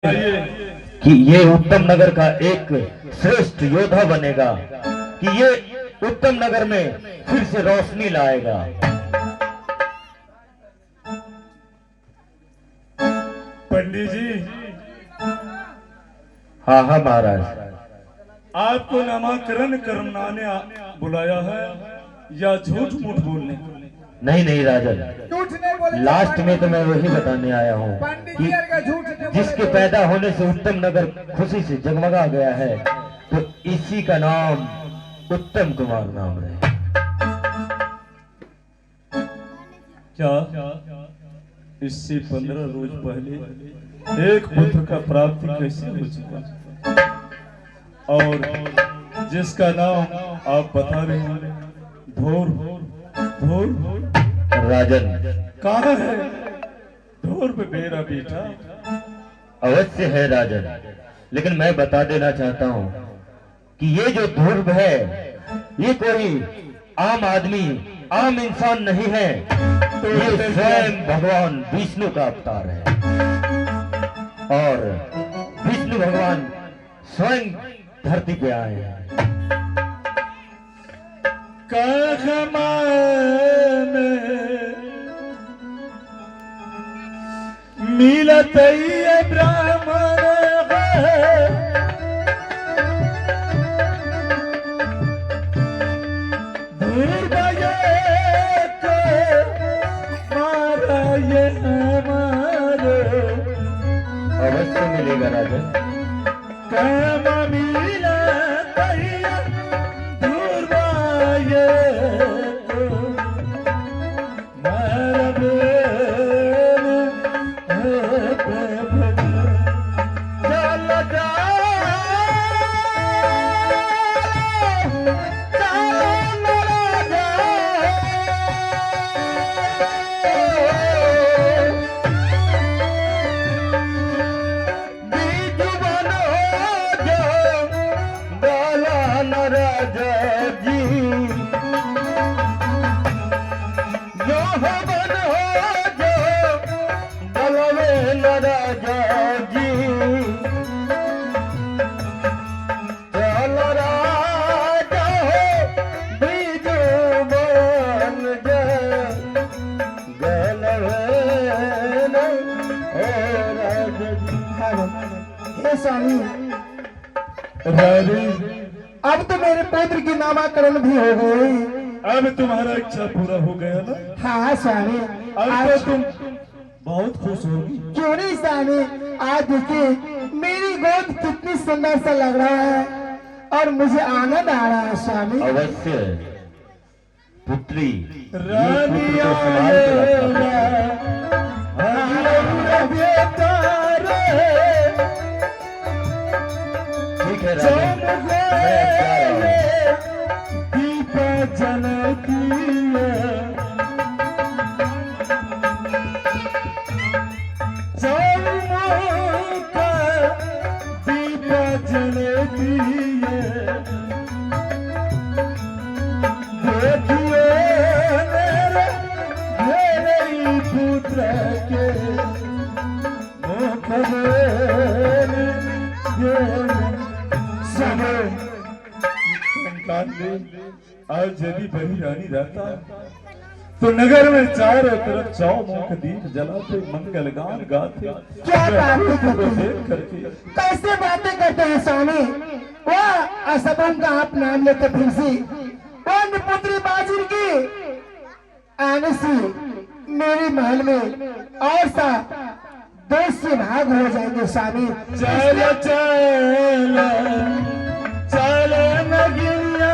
कि ये उत्तम नगर का एक श्रेष्ठ योद्धा बनेगा, कि ये उत्तम नगर में फिर से रोशनी लाएगा। पंडित जी, हाँ हाँ महाराज, आपको नामाकरण करवाने बुलाया है या झूठ मूठ बोलने? नहीं नहीं राजन, झूठ नहीं बोले। लास्ट में तो मैं वही बताने आया हूँ कि जिसके पैदा होने से उत्तम नगर खुशी से जगमगा गया है, तो इसी का नाम उत्तम कुमार नाम है। क्या इससे 15 रोज पहले एक पुत्र का प्राप्ति कैसे हो चुका, और जिसका नाम आप बता रहे हैं धोर धोर राजन, कहाँ है धोर पे मेरा बेटा? अवश्य है राजन, लेकिन मैं बता देना चाहता हूँ कि ये जो ध्रुव है, ये कोई आम आदमी, आम इंसान नहीं है, तो ये स्वयं भगवान विष्णु का अवतार है। और विष्णु भगवान स्वयं धरती पे आए हैं। मिलत ब्राह्मण अवश्य मिलेगा राजन। स्वामी, अब तो मेरे पुत्र की नामाकरण भी हो गई। अब तुम्हारा इच्छा पूरा हो गया ना? हाँ स्वामी, अब तो आज तुम बहुत खुश होगी। क्यों नहीं स्वामी, आज देखिए मेरी गोद कितनी सुंदर सा लग रहा है और मुझे आनंद आ रहा है स्वामी। अवश्य पुत्री, रानी ठीक है राजन, मैं जा रहा हूँ। दीप जलती दीप जलती देखिए मेरे पुत्र के मुख आज यदि बड़ी रानी रहता तो नगर में चारों तरफ चौमुख दीप जलाते, मंगल गान गाते। क्या बातें करते हैं, देख करके कैसे बातें करते हैं स्वामी। वो असबम का आप नाम लेते फिर से वो पुत्री बाजिर की आने से मेरे महल में और सा 2 से भाग हो जाएंगे स्वामी। चल चल चल नगिया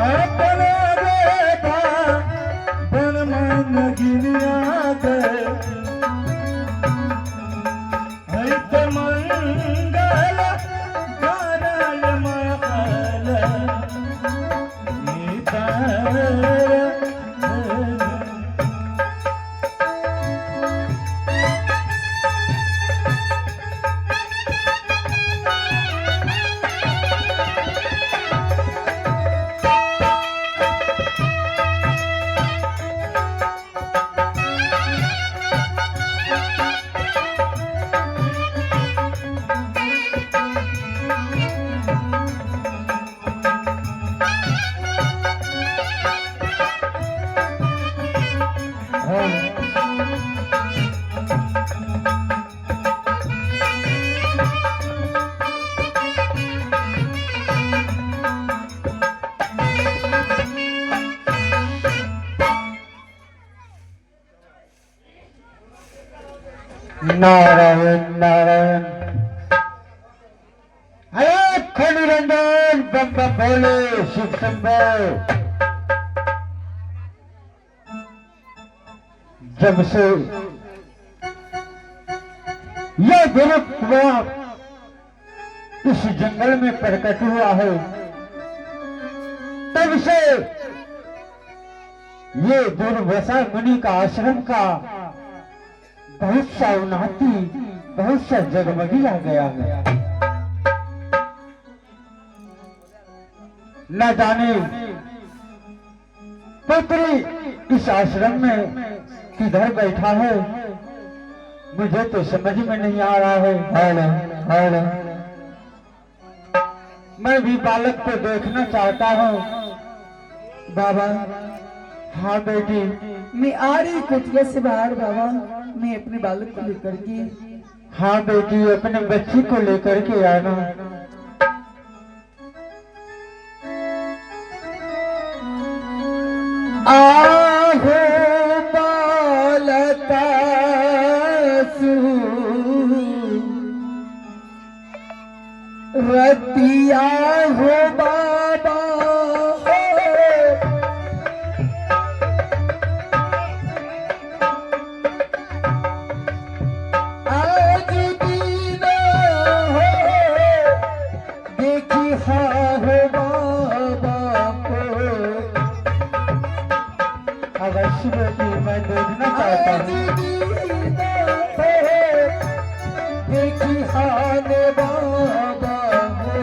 अपना बेटा बन मन गिरिया गए मंगल गानल महल नारायण नारायण। अरे खनिरंजन बम बम भोले शिव शंभो। जब से यह गुरु कुमार इस जंगल में प्रकट हुआ है, तब से ये दुर्वासा मुनि का आश्रम का बहुत सा उन्नति, बहुत सा जगमगी आ गया है। न जाने पुत्री इस आश्रम में किधर बैठा है, मुझे तो समझ में नहीं आ रहा है। मैं भी बालक को देखना चाहता हूँ। बाबा हाँ बेटी, मैं आ रही कुटिया से बाहर बाबा, मैं अपने बालक को लेकर के। हाँ बेटी, अपने बच्ची को लेकर के आना। आहो बालका रतिया हो बाबा, आज दीना हो देखी हाँ हो बाबा को। अवश्य बेटी, मैं देखना चाहता आज हूँ। दीना हो देखी हाँ ने बाबा हो।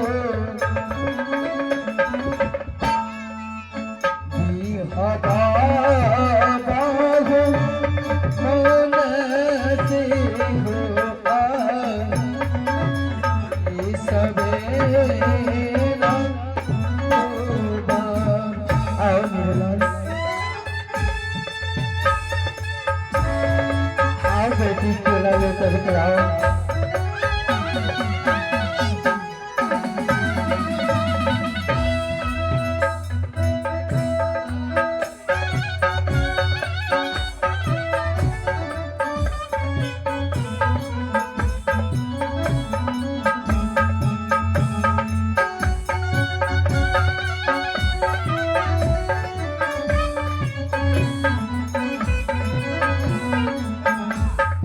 जी हाँ बाबा हो मन से हो ये सवेरा होगा। आओ मेरे लाल, आओ बेटी, चला लेकर के आओ।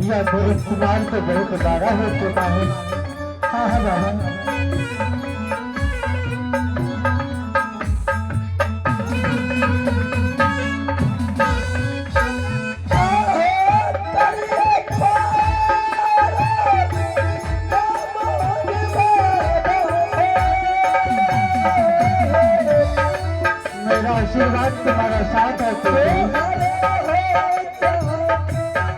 यह गुरु कुमार तो बहुत बड़ा हो चुका है। हाँ हाँ बाबा, मेरा आशीर्वाद तुम्हारे साथ है बेटी।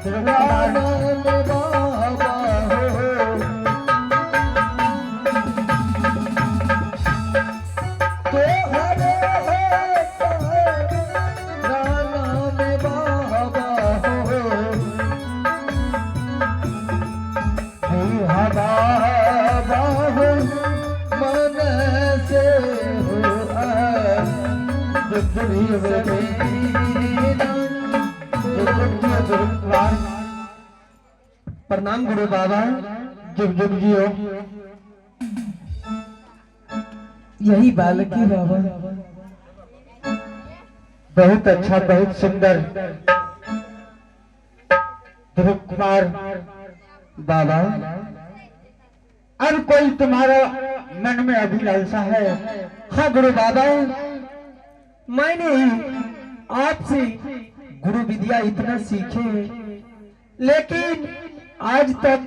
गुरु कुमार, प्रणाम गुरु बाबा। जुग जुग जियो। यही बालक ही बाबा। बहुत अच्छा, बहुत सुंदर। ध्रुव कुमार बाबा अब कोई तुम्हारा मन में अभिलाषा है? हाँ गुरु बाबा, मैंने आपसे गुरु विद्या इतना सीखे, लेकिन आज तक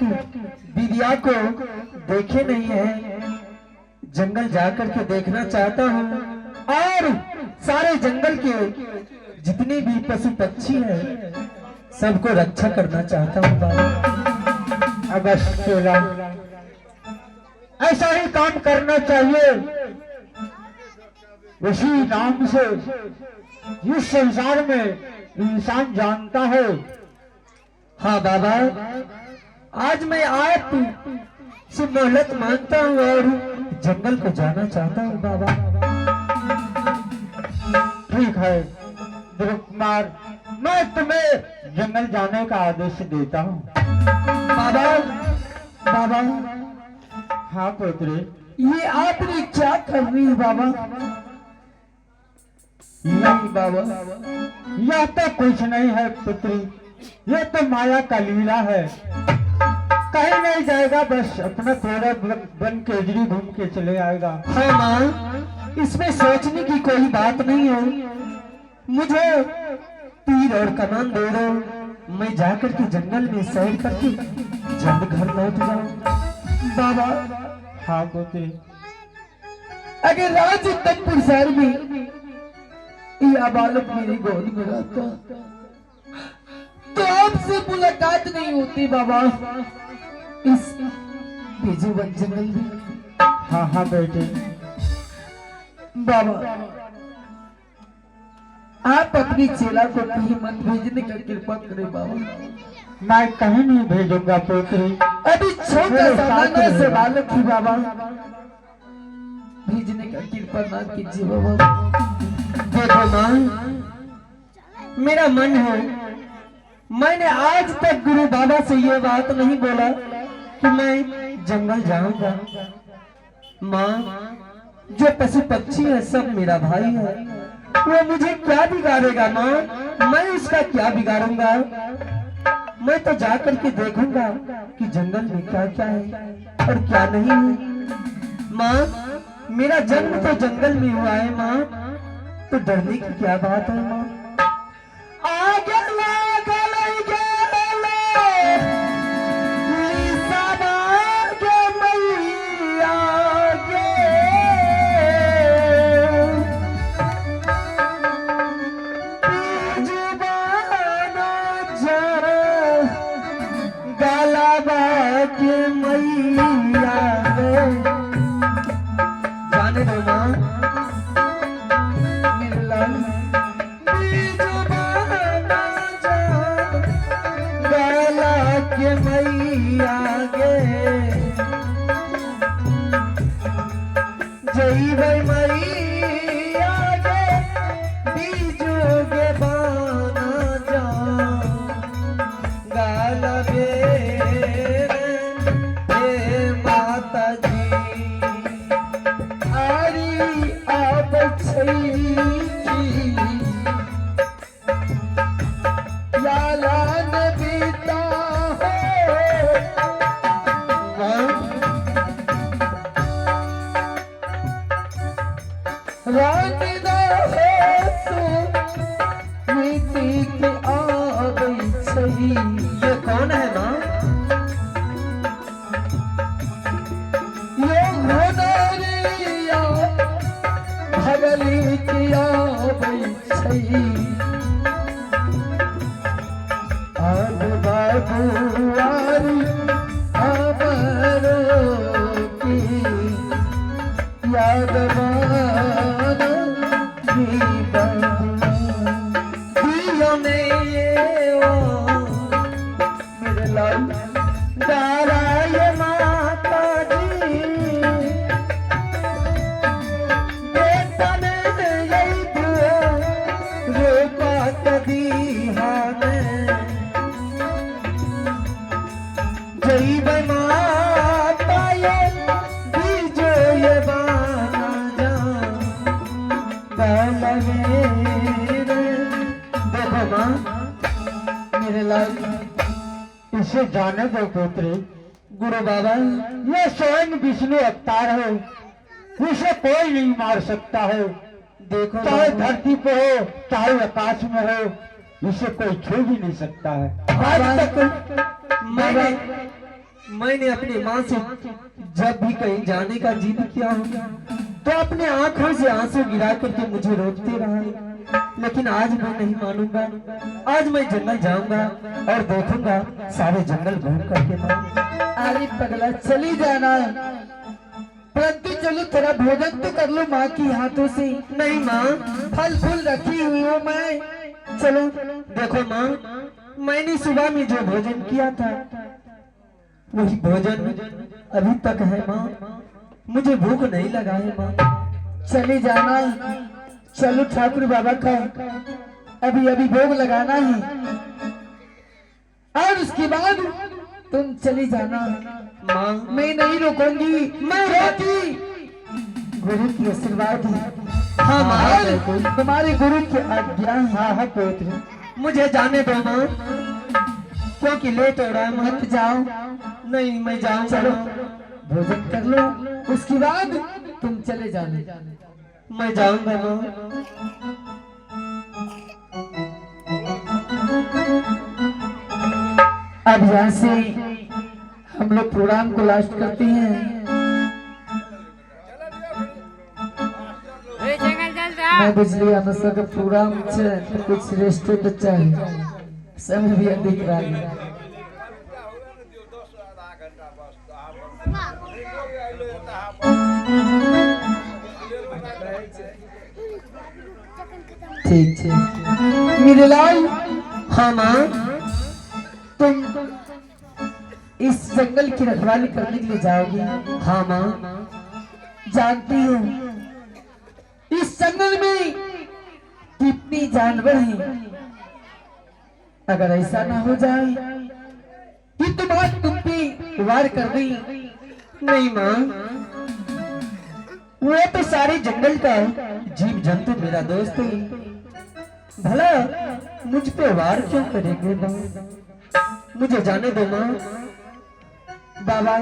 विद्या को देखे नहीं है। जंगल जाकर के देखना चाहता हूँ और सारे जंगल के जितने भी पशु पक्षी हैं सबको रक्षा करना चाहता हूँ बाबा। अवश्य ऐसा ही काम करना चाहिए। उसी नाम से इस संसार में इंसान जानता है। हाँ बाबा, आज मैं आप से मोहलत मांगता हूँ और जंगल को जाना चाहता हूँ बाबा। ठीक है ध्रुव कुमार, मैं तुम्हें जंगल जाने का आदेश देता हूँ। बाबा, बाबा। हाँ पुत्री, ये आपने क्या कर रही है बाबा? नहीं बाबा, यह तो कुछ नहीं है पुत्री, यह तो माया का लीला है। कहीं नहीं जाएगा, बस अपना थोड़ा बन केजरी घूम के चले आएगा। हाँ माँ, इसमें सोचने की कोई बात नहीं है। मुझे तीर और कमान दे दो, मैं जाकर के जंगल में सैर करके जल्द घर लौट जाऊं। बाबा। हाँ पुत्री, अगर राज तत्पुर शहर में यह बालक मेरी गोद में रहता तो आपसे मुलाकात नहीं होती बाबा, इस बेजुबान जंगल में। हाँ हाँ बेटे। बाबा, आप अपनी चेला को कहीं मत भेजने का कृपा करें बाबा। मैं कहीं नहीं भेजूंगा पुत्री, अभी छोटा सा नाना से बालक ही बाबा, भेजने का कृपा ना कीजिए बाबा। देखो मां, मेरा मन है, मैंने आज तक गुरु बाबा से ये बात नहीं बोला कि मैं जंगल जाऊंगा। माँ, जो पशु पक्षी है सब मेरा भाई है, वो मुझे क्या बिगाड़ेगा माँ? मैं उसका क्या बिगाड़ूंगा? मैं तो जाकर के देखूंगा कि जंगल में क्या क्या है और क्या नहीं है। माँ, मेरा जन्म तो जंगल में हुआ है माँ, तो डरने की क्या बात है माँ? आगे जाने दो माँ, मेरे लाल के मैया गे, जय भाई मैया गे, बीजू गे बाना जा गाला हे माता जी, आरी आप छई यालान बीता रानी दा तू नीति के आ गई सही। ये कौन है माँ? ये घोड़रिया भगली की आ गई सही। अब बाबुआरी अमरों की याद मेरे लाल दारा ये माता जी, बेटा ने यही रोका कभी हाने जय भाई माता ये बीजो ये बाना जा देखो माँ, मेरे लाल इसे जाने दो पुत्री। गुरु बाबा, ये स्वयं विष्णु अवतार है, इसे कोई नहीं मार सकता है। देखो चाहे धरती पे हो चाहे आकाश में हो, इसे कोई छू भी नहीं सकता है। आज तक मैंने अपनी माँ से जब भी कहीं जाने का जिद किया होगा तो अपने आंखों से आंसू गिरा करके मुझे रोकते रहा, लेकिन आज मैं नहीं मानूंगा। आज मैं जंगल जाऊंगा और देखूंगा सारे जंगल घूम करके। अरे पगला चली जाना, परंतु चलो थोड़ा भोजन तो कर लो माँ की हाथों से। नहीं माँ, फल फूल रखी हुई हूँ मैं, चलो देखो माँ, मैंने सुबह में जो भोजन किया था वही भोजन अभी तक है माँ, मुझे भूख नहीं लगा है माँ। चले जाना, चलो ठाकुर बाबा का अभी अभी भोग लगाना है और उसके बाद तुम चली जाना। माँ मैं नहीं रोकूंगी, मैं रोकी। गुरु की आशीर्वाद है। हाँ माँ, हाँ, तुम्हारे गुरु की आज्ञा है। हाँ हाँ पुत्र, मुझे जाने दो माँ, क्योंकि लेट हो रहा है माँ। मत जाओ, नहीं मैं जाऊंगा। चलो माँ। भोजन कर लो, उसके बाद तुम चले जाना। मैं जाऊंगा माँ। अब यहाँ से हम लोग प्रोग्राम को लास्ट करते हैं। मैं बिजली हमेशा का प्रोग्राम से कुछ रेस्ट तो चाहिए, समय भी अधिक रहा है। ठीक ठीक मेरे लाल। हाँ माँ, तुम इस जंगल की रखवाली करने के लिए जाओगी। हाँ माँ, जानती हो इस जंगल में कितने जानवर हैं। अगर ऐसा ना हो जाए कि तुम्हारी तुम पे वार कर दी, नहीं माँ, वो तो सारे जंगल का जीव जंतु मेरा दोस्त है, भला मुझ पे वार क्यों करेंगे माँ? मुझे जाने दो माँ। बाबा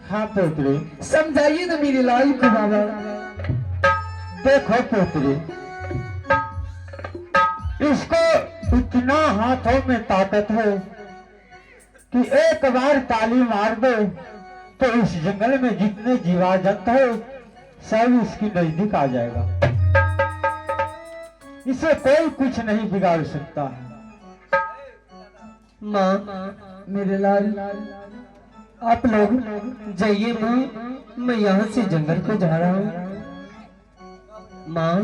हाँ पुत्री, समझाइए ना मेरे लाल को। बाबा देखो पुत्री, इसको इतना हाथों में ताकत है कि एक बार ताली मार दे तो इस जंगल में जितने जीवा जंतु है सब इसकी नजदीक आ जाएगा। इसे कोई कुछ नहीं बिगाड़ सकता है। माँ मेरे लाल, आप लोग जाइए माँ, मैं यहाँ से जंगल को जा रहा हूँ। माँ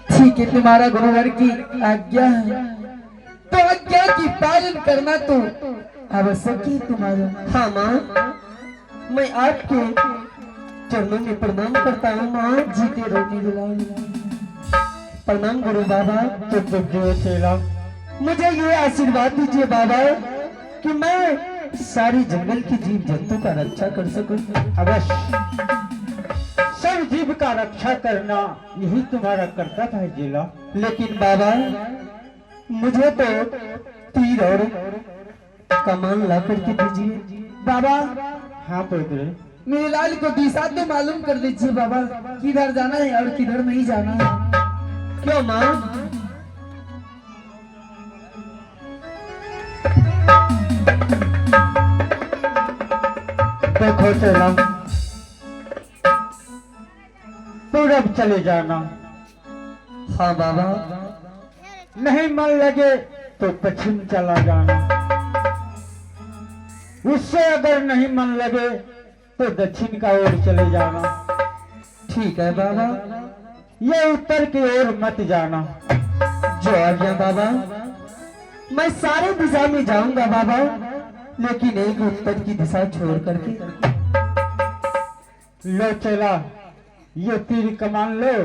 ठीक है, तुम्हारा गुरुवर की आज्ञा है तो आज्ञा की पालन करना तो आवश्यक ही तुम्हारा। हाँ माँ, मैं आपके चरणों में प्रणाम करता हूँ माँ। जीते रहो मेरे लाल। प्रणाम गुरु बाबा। तो जो चेला, मुझे ये आशीर्वाद दीजिए बाबा कि मैं सारी जंगल की जीव जंतु का रक्षा कर सकूं। अवश्य सब जीव का रक्षा करना यही तुम्हारा कर्तव्य है चेला। लेकिन बाबा मुझे तो तीर और कमान ला करके दीजिए। बाबा हाँ पुत्र, मेरे लाल को दिशा तो मालूम कर दीजिए बाबा, किधर जाना है और किधर नहीं जाना है। क्यों माँ? देखो चेला, पूरब चले जाना, हाँ बाबा। नहीं मन लगे तो पश्चिम चला जाना, उससे अगर नहीं मन लगे तो दक्षिण का ओर चले जाना। ठीक है बाबा, ये उत्तर की ओर मत जाना। जो आज्ञा बाबा। मैं सारे दिशा में जाऊंगा बाबा, लेकिन एक उत्तर की दिशा छोड़ करके। लो चला, ये तीर कमान लो।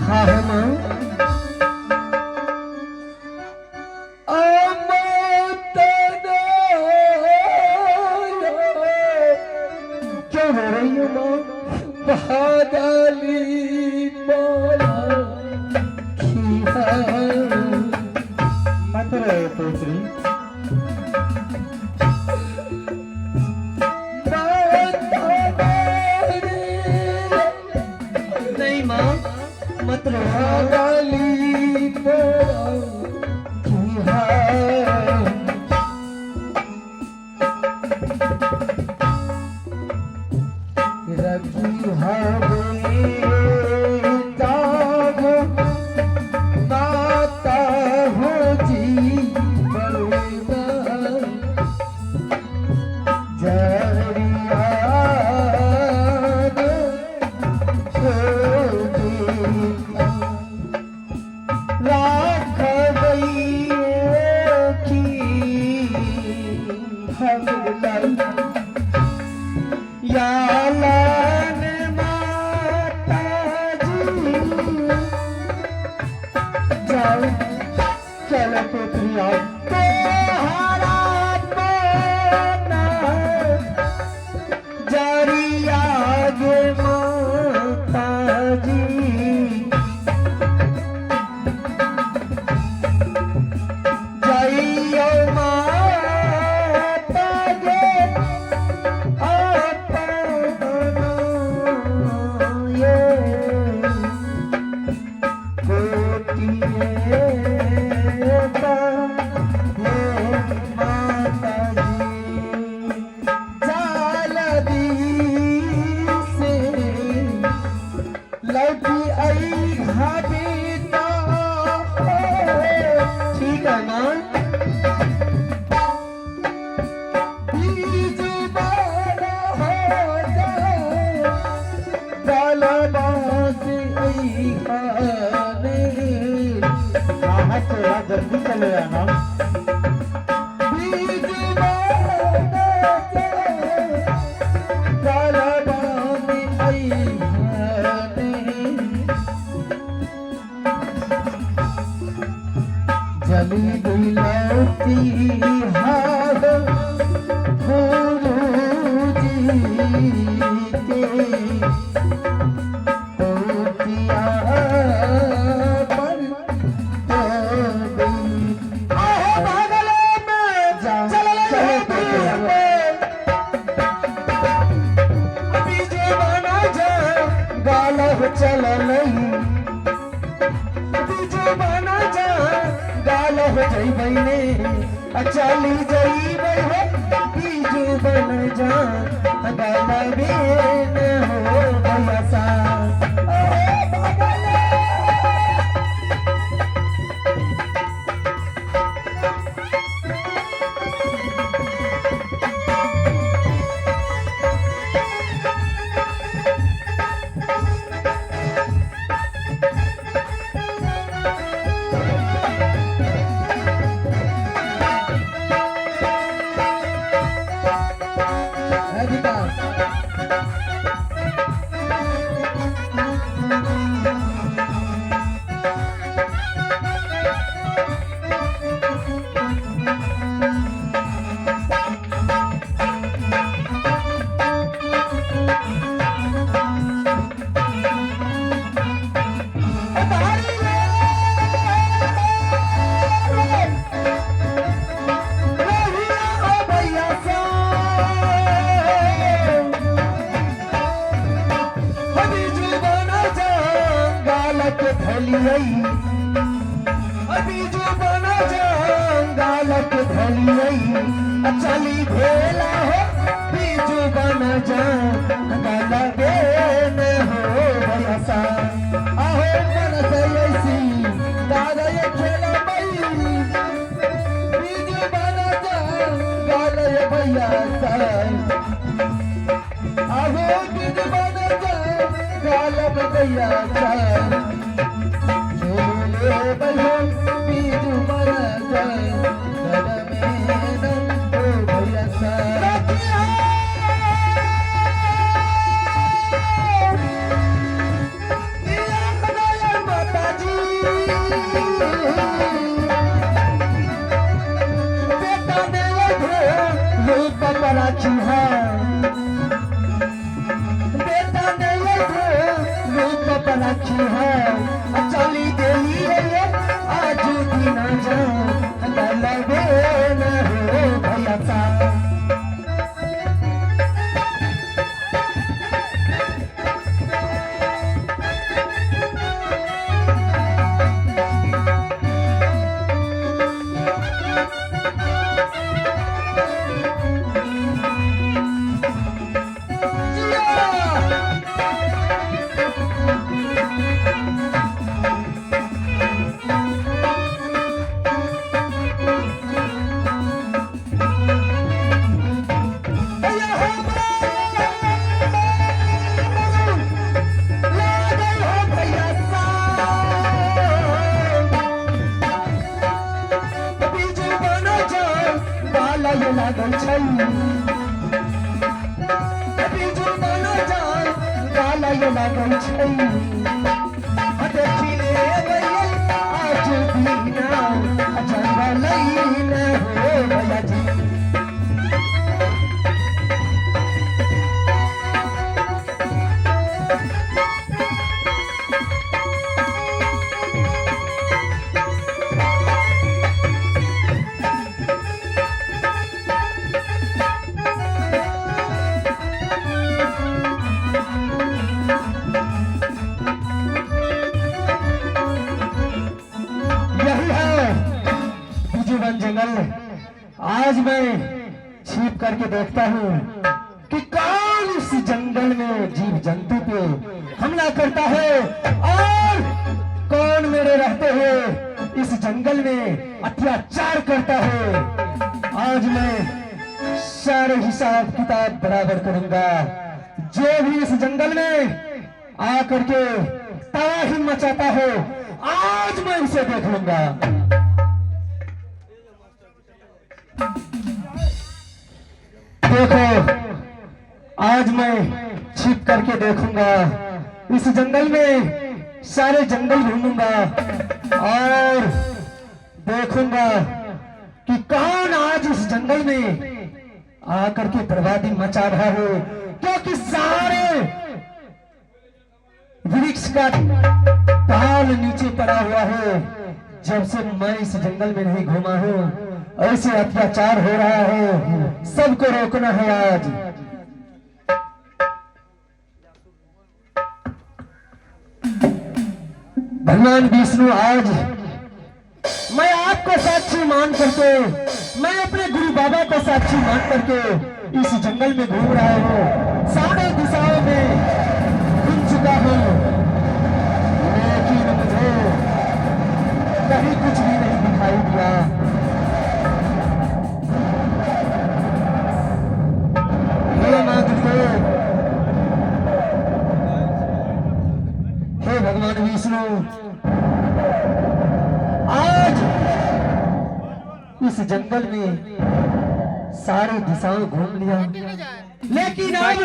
हाँ हाँ माँ। क्यों रो रही हो माँ? मत रहे पुत्री, नहीं माँ, मत रो। रखी है दाग तोहरा अपना जरिया गे माता जी जइयो माता गे अपना ये कोटिए का हे माता जी जालदी से लौटी आई घाबीता ठीक है ना बीज बड़ा हो जाए गलबास आई खाने हाँ थोड़ा जल्दी चले आना। बीज बड़ा जाए गलबास आई खाने जली गुलाती हाथ गुरुजी के पोतिया पर तो गई। आहो भागले में चले अभी जो बना जाए गालव चल नहीं जो बना जा गाल हो जई बने चली जई बई हो बीजू बन जा गाल बेन हो भैया अभी जो बना जंगालक धलियई चली भेला हो बीजू बना जंगाल बेन हो भैया आहो मन से ऐसी दादा ये खेला बई बीजू बना जंगाल भैया आहो बीजू बना जंगाल भैया बीजू बना जंगाल राखी है बेटा ने रूप पर राखी है चली देली है आज दिन जा लगे न हो भैया सा लागल छै बीजू बना जान गाला ये लागल छै देखी ले आज दीना जंगल हो भैया जी। जंगल आज मैं छिप करके देखता हूँ कि कौन इस जंगल में जीव जंतु पे हमला करता है और कौन मेरे रहते हुए इस जंगल में अत्याचार करता है। आज मैं सारे हिसाब किताब बराबर करूंगा। जो भी इस जंगल में आकर के तबाही मचाता हो आज मैं उसे देख लूंगा। देखो आज मैं छिप करके देखूंगा इस जंगल में, सारे जंगल घूमूंगा और देखूंगा कि कौन आज इस जंगल में आकर के बर्बादी मचा रहा है। क्योंकि सारे वृक्ष का पाल नीचे पड़ा हुआ है। जब से मैं इस जंगल में नहीं घूमा हूँ ऐसे अत्याचार हो रहा है, सबको रोकना है आज। भगवान विष्णु आज मैं आपको साक्षी मान करके, मैं अपने गुरु बाबा को साक्षी मान करके इस जंगल में घूम रहा हूँ, सारे दिशाओं में घूम चुका हूँ, लेकिन मुझे कहीं कुछ भी नहीं दिखाई दिया। हे भगवान विष्णु आज इस जंगल में सारी दिशाओं घूम लिया, लेकिन अब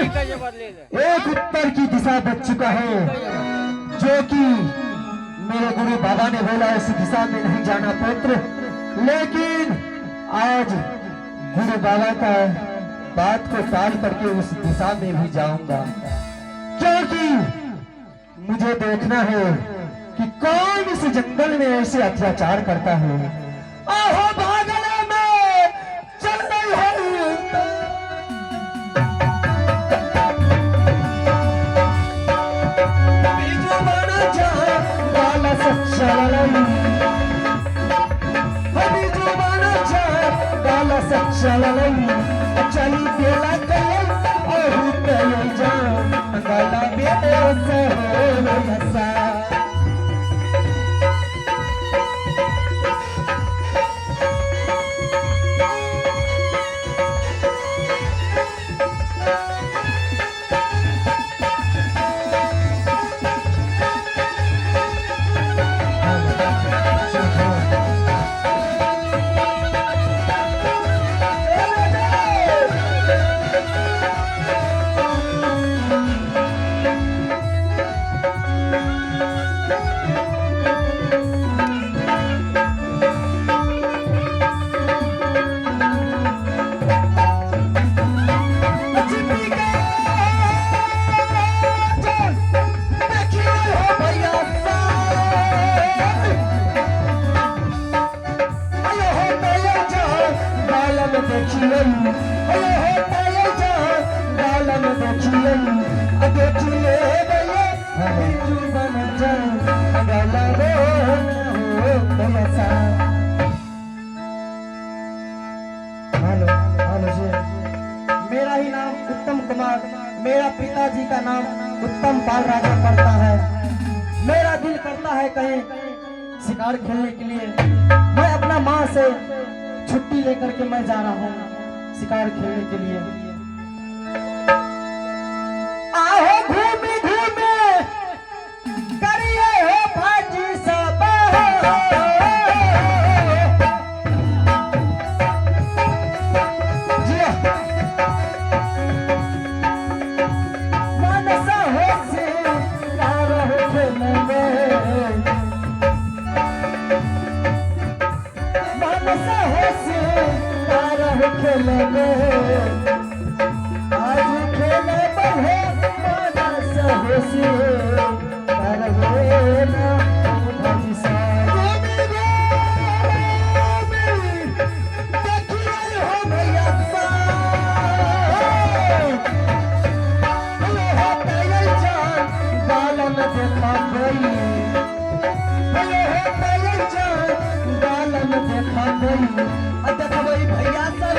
एक उत्तर की दिशा बच चुका है, जो कि मेरे गुरु बाबा ने बोला इस दिशा में नहीं जाना पुत्र। लेकिन आज गुरु बाबा का बात को टाल करके उस दिशा में भी जाऊंगा, क्योंकि मुझे देखना है कि कौन इस जंगल में ऐसे अत्याचार करता है। आहो भागने में चल रही है, बीजू बना जा गाला सच्चा लड़ाई, बीजू बना जा गाला सच्चा लड़ाई, चली बेला कल और कल जा गाला बेला से हो ऐसा। मेरा ही नाम उत्तम कुमार, मेरा पिताजी का नाम उत्तम पाल राजा पड़ता है। मेरा दिल करता है कहीं शिकार खेलने के लिए, मैं अपना माँ से छुट्टी लेकर के मैं जा रहा हूँ शिकार खेलने के लिए। आओ घूमे घूमे करिए हो भाजी सब, मनसा हो से सिंगार खेलबे आज खेलबे हो मानस हो सिंगार ना भजी सा देखबई भैया सब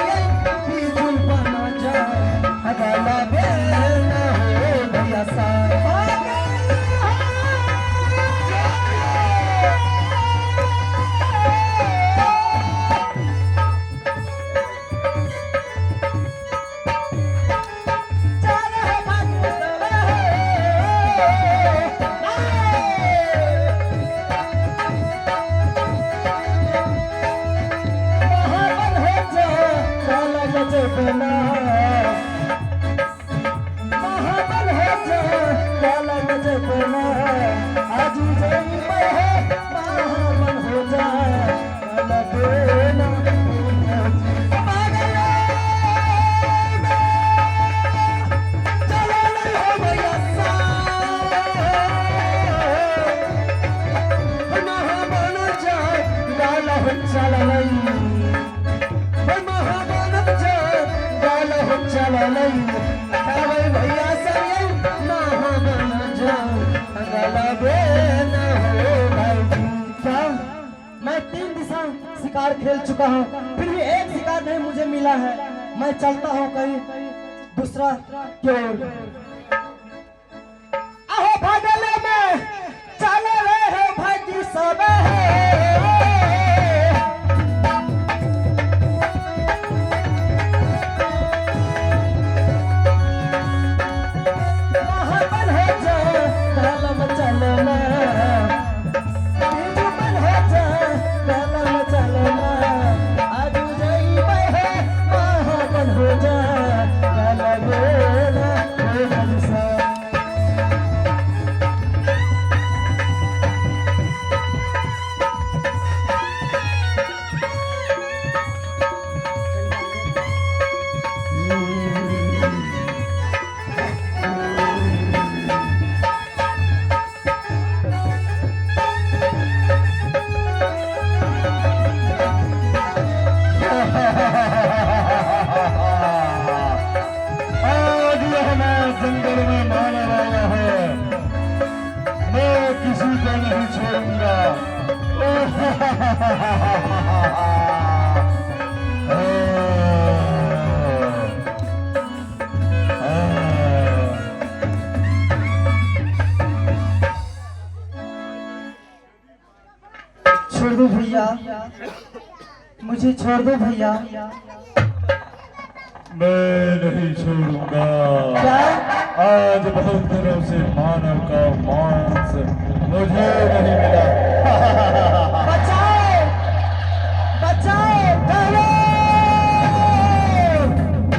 बिजुल बना जाए अगला बेल ना हो भैया सब भैया मैं 3 दिशा शिकार खेल चुका हूँ फिर भी एक शिकार नहीं मुझे मिला है। मैं चलता हूँ कहीं दूसरा की ओर। अहो भागले में चले रहे हो भागी सब जंगल में मानव आया है, मैं किसी को नहीं छोड़ूंगा। छोड़ दो भैया, मुझे छोड़ दो भैया। मैं नहीं छोड़ूंगा। क्या? आज बहुत दिनों से मानव का मांस मुझे नहीं मिला। बचाओ बचाओ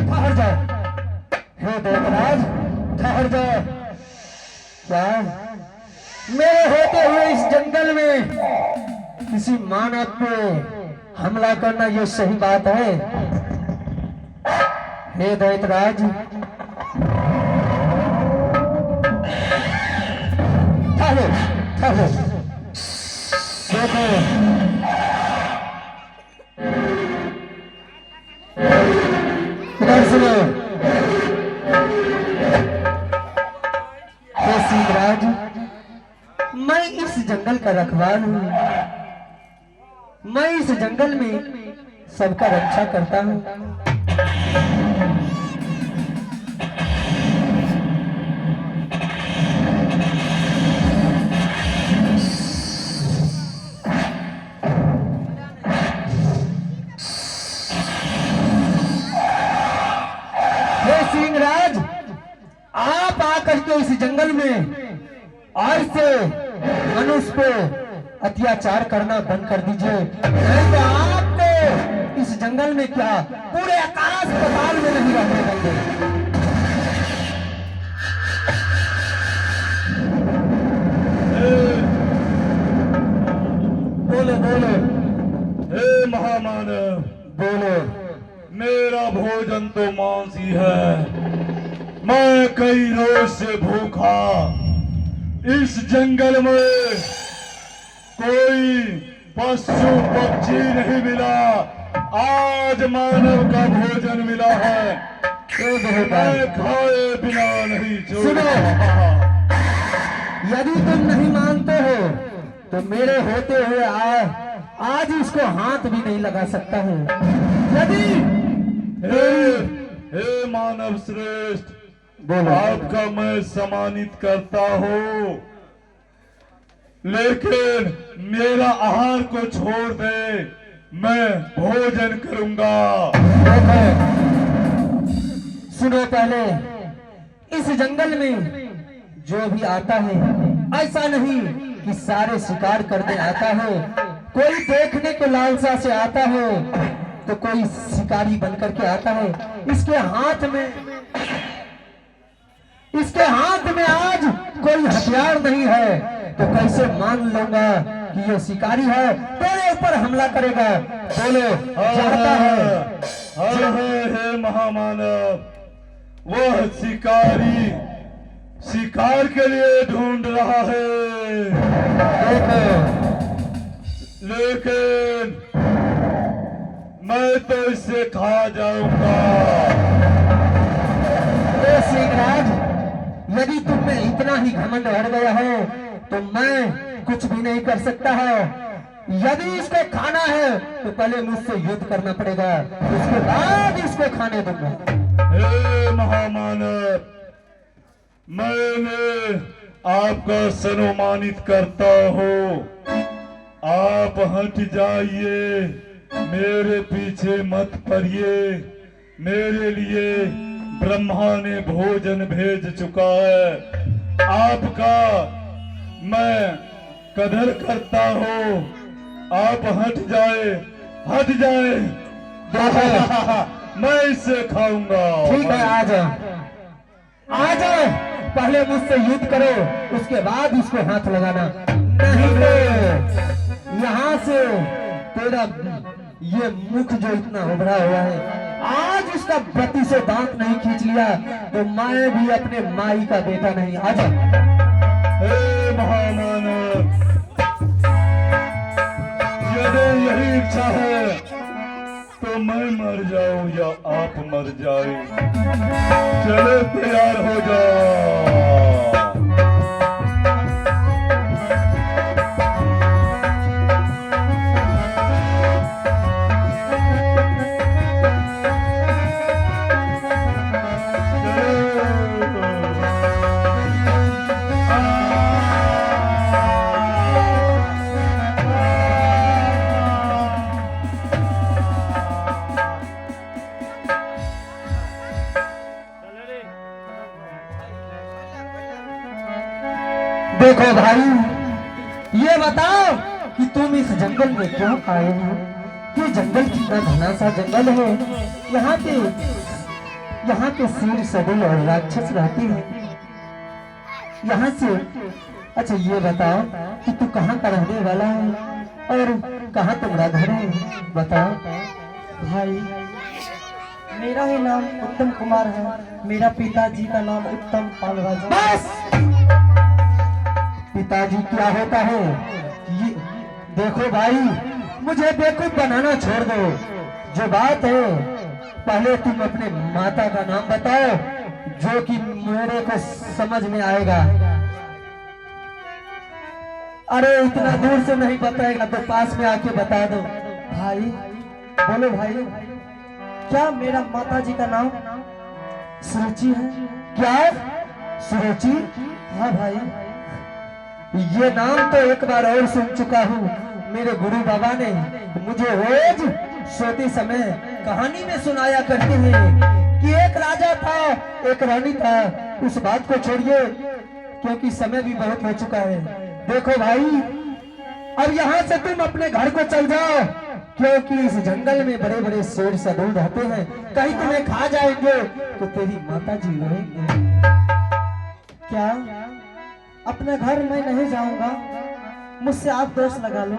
ठहर जाओ हे देवराज, ठहर जाओ। क्या मेरे होते हुए इस जंगल में किसी मानव पे हमला करना ये सही बात है? हे दैतराज, ठहरो ठहरो, देखो इधर सुनो। हे सिंहराज, मैं इस जंगल का रखवाल हूँ। मैं इस जंगल में सबका रक्षा करता हूँ। सिंहराज, आप आकर के इस जंगल में आज से मनुष्य पे अत्याचार करना बंद कर दीजिए, नहीं तो आपको इस जंगल में क्या पूरे आकाश पाताल में नहीं रहने देंगे। बोलो बोलो, हे महामानव, बोलो। मेरा भोजन तो मांस ही है। मैं कई रोज से भूखा, इस जंगल में कोई पशु पक्षी नहीं मिला, आज मानव का भोजन मिला है। मैं खाए बिना नहीं छोड़ूंगा। यदि तुम नहीं मानते हो तो मेरे होते हुए आज इसको हाथ भी नहीं लगा सकता हूँ। यदि हे मानव श्रेष्ठ, आपका मैं सम्मानित करता हूँ, लेकिन मेरा आहार को छोड़ दे, मैं भोजन करूंगा। सुनो, पहले इस जंगल में जो भी आता है ऐसा नहीं कि सारे शिकार करने आता है। कोई देखने को लालसा से आता है तो कोई शिकारी बनकर के आता है। इसके हाथ में आज कोई हथियार नहीं है, तो कैसे मान लूंगा कि ये शिकारी है, तेरे ऊपर हमला करेगा। बोलो, चाहता है? हे महामानव, वह शिकारी शिकार के लिए ढूंढ रहा है, लेकिन मैं तो इसे खा जाऊंगा। सिंहराज, यदि तुम में इतना ही घमंड बढ़ गया है तो मैं कुछ भी नहीं कर सकता है। यदि इसको खाना है तो पहले मुझसे युद्ध करना पड़ेगा, उसके बाद इसको खाने दूंगा। हे महामानव, मैंने आपका सम्मानित करता हूँ, आप हट जाइए, मेरे पीछे मत पड़िए। मेरे लिए ब्रह्मा ने भोजन भेज चुका है, आपका मैं कदर करता हूँ। आप हट जाए, हट जाए। मैं इसे खाऊंगा। ठीक है, आ जाओ, आ जाओ। पहले मुझसे युद्ध करो, उसके बाद इसको हाथ लगाना। नहीं तो यहाँ से तेरा ये मुख जो इतना उभरा हुआ है, आज उसका बत्ती से दांत नहीं खींच लिया तो मैं भी अपने माई का बेटा नहीं। आ जाओ। हे महामानव, यदि यही इच्छा है तो मैं मर जाऊं या आप मर जाए। चलो, तैयार हो जाओ। देखो भाई, ये बताओ कि तुम इस जंगल में क्यों आए हो? ये जंगल कितना घना सा जंगल है। यहाँ पे शेर, सदुल और राक्षस रहते हैं। यहाँ से अच्छा ये बताओ कि तू कहाँ का रहने वाला है और कहाँ तुम्हारा घर है? बताओ भाई, मेरा ही नाम उत्तम कुमार है। मेरा पिताजी का नाम उत्तम पालराज है। बस, पिताजी क्या होता है? ये देखो भाई, मुझे बेवकूफ बनाना छोड़ दो। जो बात है, पहले तुम अपने माता का नाम बताओ, जो कि मेरे को समझ में आएगा। अरे इतना दूर से नहीं बताएगा तो पास में आके बता दो। भाई, बोलो भाई, क्या मेरा माताजी का नाम सुरुचि है? क्या सुरुचि? हाँ भाई, ये नाम तो एक बार और सुन चुका हूँ। मेरे गुरु बाबा ने मुझे रोज सोते समय कहानी में सुनाया करते हैं कि एक राजा था, एक रानी था। उस बात को छोड़िए, क्योंकि समय भी बहुत हो चुका है। देखो भाई, अब यहाँ से तुम अपने घर को चल जाओ, क्योंकि इस जंगल में बड़े बड़े शेर सदुल रहते हैं। कहीं तुम्हें खा जाएंगे तो तेरी माता जी रोएंगे। क्या अपने घर मैं नहीं जाऊंगा? मुझसे आप दोस्त लगा लो।